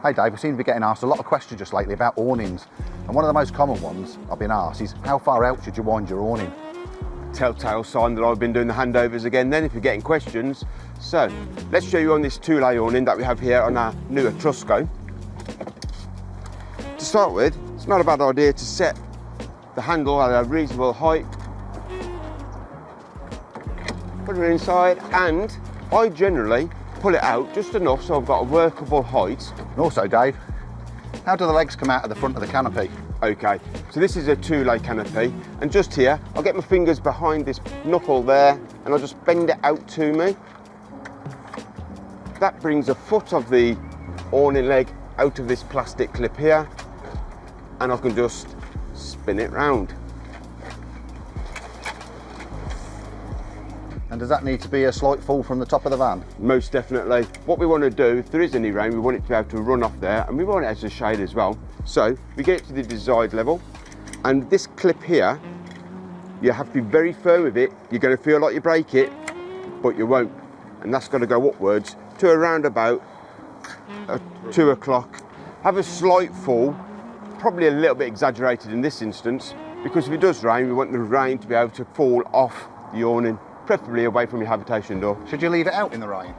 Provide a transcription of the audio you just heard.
Hey Dave, we seem to be getting asked a lot of questions just lately about awnings. And one of the most common ones I've been asked is, how far out should you wind your awning? Telltale sign that I've been doing the handovers again then if you're getting questions. So, let's show you on this 2-lay awning that we have here on our new Etrusco. To start with, it's not a bad idea to set the handle at a reasonable height. Put it inside, and I generally pull it out just enough so I've got a workable height. And also Dave, how do the legs come out of the front of the canopy? Okay, so this is a 2-lay canopy, and just here, I'll get my fingers behind this knuckle there, and I'll just bend it out to me. That brings a foot of the awning leg out of this plastic clip here, and I can just spin it round. And does that need to be a slight fall from the top of the van? Most definitely. What we want to do, if there is any rain, we want it to be able to run off there, and we want it as a shade as well. So we get it to the desired level, and this clip here, you have to be very firm with it. You're going to feel like you break it, but you won't. And that's going to go upwards to around about 2 o'clock. Have a slight fall, probably a little bit exaggerated in this instance, because if it does rain, we want the rain to be able to fall off the awning, preferably away from your habitation door. Should you leave it out in the rain?